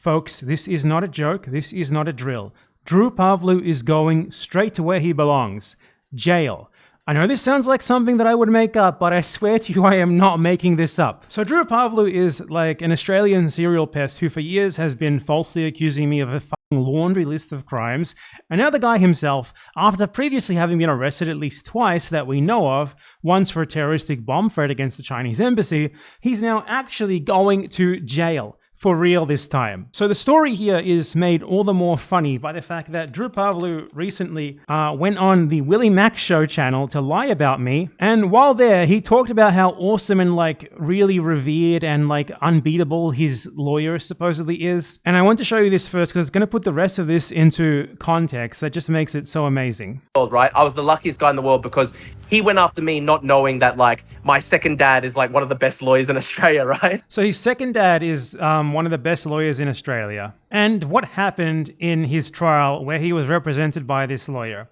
Folks, this is not a joke, this is not a drill. Drew Pavlou is going straight to where he belongs. Jail. I know this sounds like something that I would make up, but I swear to you I am not making this up. So Drew Pavlou is like an Australian serial pest who for years has been falsely accusing me of a fucking laundry list of crimes, and now the guy himself, after previously having been arrested at least twice that we know of, once for a terroristic bomb threat against the Chinese embassy, he's now actually going to jail. For real this time. So the story here is made all the more funny by the fact that Drew Pavlou recently went on the Willie Mack Show channel to lie about me, and while there he talked about how awesome and like really revered and like unbeatable his lawyer supposedly is. And I want to show you this first because it's going to put the rest of this into context that just makes it so amazing. Right? I was the luckiest guy in the world because he went after me not knowing that like my second dad is like one of the best lawyers in Australia, right? So his second dad is one of the best lawyers in Australia. And what happened in his trial where he was represented by this lawyer?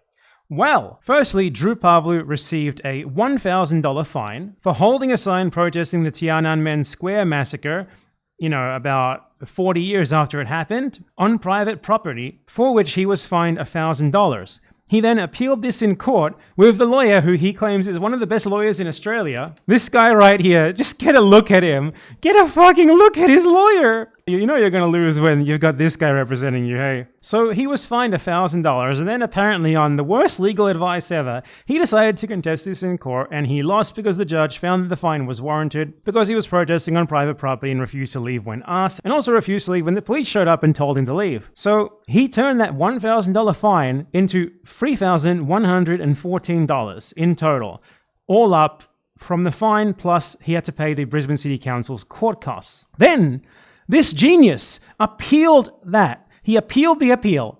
Well, firstly, Drew Pavlou received a $1,000 fine for holding a sign protesting the Tiananmen Square massacre, you know, about 40 years after it happened, on private property, for which he was fined $1,000. He then appealed this in court with the lawyer who he claims is one of the best lawyers in Australia. This guy right here, just get a look at him. Get a fucking look at his lawyer. You know you're going to lose when you've got this guy representing you, hey? So he was fined $1,000, and then apparently on the worst legal advice ever, he decided to contest this in court, and he lost because the judge found that the fine was warranted because he was protesting on private property and refused to leave when asked, and also refused to leave when the police showed up and told him to leave. So he turned that $1,000 fine into $3,114 in total, all up from the fine, plus he had to pay the Brisbane City Council's court costs. Then this genius appealed that. He appealed the appeal,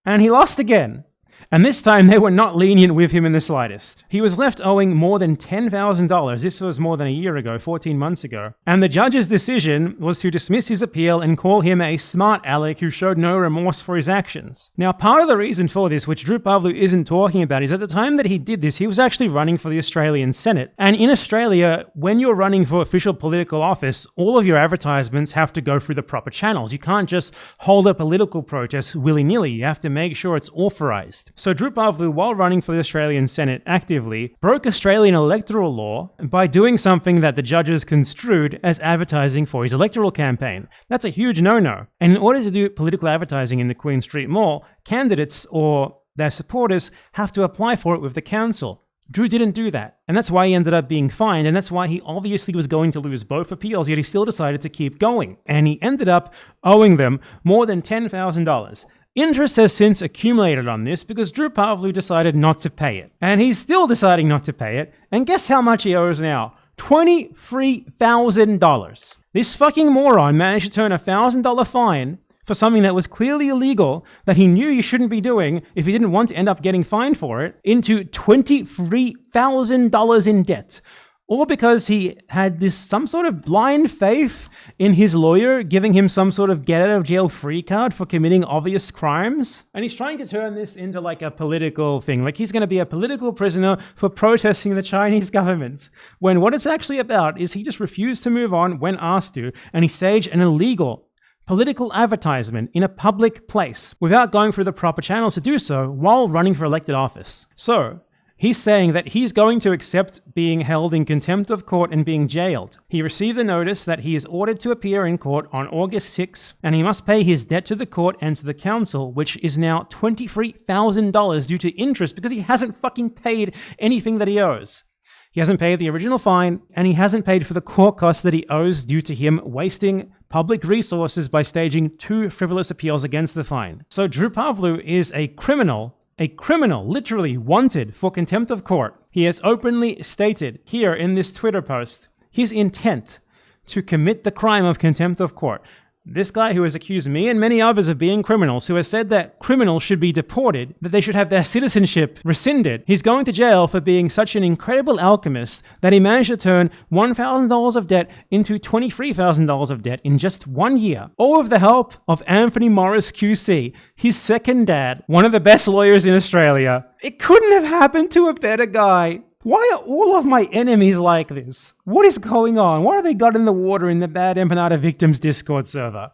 and he lost again. And this time they were not lenient with him in the slightest. He was left owing more than $10,000. This was more than a year ago, 14 months ago. And the judge's decision was to dismiss his appeal and call him a smart aleck who showed no remorse for his actions. Now, part of the reason for this, which Drew Pavlou isn't talking about, is at the time that he did this, he was actually running for the Australian Senate. And in Australia, when you're running for official political office, all of your advertisements have to go through the proper channels. You can't just hold a political protest willy-nilly. You have to make sure it's authorized. So Drew Pavlou, while running for the Australian Senate actively, broke Australian electoral law by doing something that the judges construed as advertising for his electoral campaign. That's a huge no-no. And in order to do political advertising in the Queen Street Mall, candidates or their supporters have to apply for it with the council. Drew didn't do that, and that's why he ended up being fined, and that's why he obviously was going to lose both appeals, yet he still decided to keep going. And he ended up owing them more than $10,000. Interest has since accumulated on this because Drew Pavlou decided not to pay it. And he's still deciding not to pay it. And guess how much he owes now? $23,000. This fucking moron managed to turn a $1,000 fine for something that was clearly illegal, that he knew he shouldn't be doing if he didn't want to end up getting fined for it, into $23,000 in debt. All because he had some sort of blind faith in his lawyer giving him some sort of get-out-of-jail-free card for committing obvious crimes. And he's trying to turn this into like a political thing. Like he's going to be a political prisoner for protesting the Chinese government. When what it's actually about is he just refused to move on when asked to, and he staged an illegal political advertisement in a public place without going through the proper channels to do so while running for elected office. So he's saying that he's going to accept being held in contempt of court and being jailed. He received a notice that he is ordered to appear in court on August 6th, and he must pay his debt to the court and to the council, which is now $23,000 due to interest because he hasn't fucking paid anything that he owes. He hasn't paid the original fine, and he hasn't paid for the court costs that he owes due to him wasting public resources by staging 2 frivolous appeals against the fine. So Drew Pavlou is a criminal, literally wanted for contempt of court. He has openly stated here in this Twitter post his intent to commit the crime of contempt of court. This guy who has accused me and many others of being criminals, who has said that criminals should be deported, that they should have their citizenship rescinded. He's going to jail for being such an incredible alchemist that he managed to turn $1,000 of debt into $23,000 of debt in just 1 year. All with the help of Anthony Morris QC, his second dad, one of the best lawyers in Australia. It couldn't have happened to a better guy. Why are all of my enemies like this? What is going on? What have they got in the water in the Bad Empanada Victims Discord server?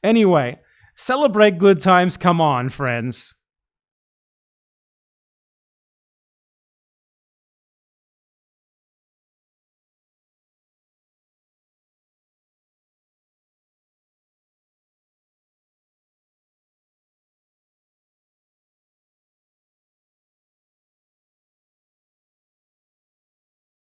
Anyway, celebrate good times. Come on, friends.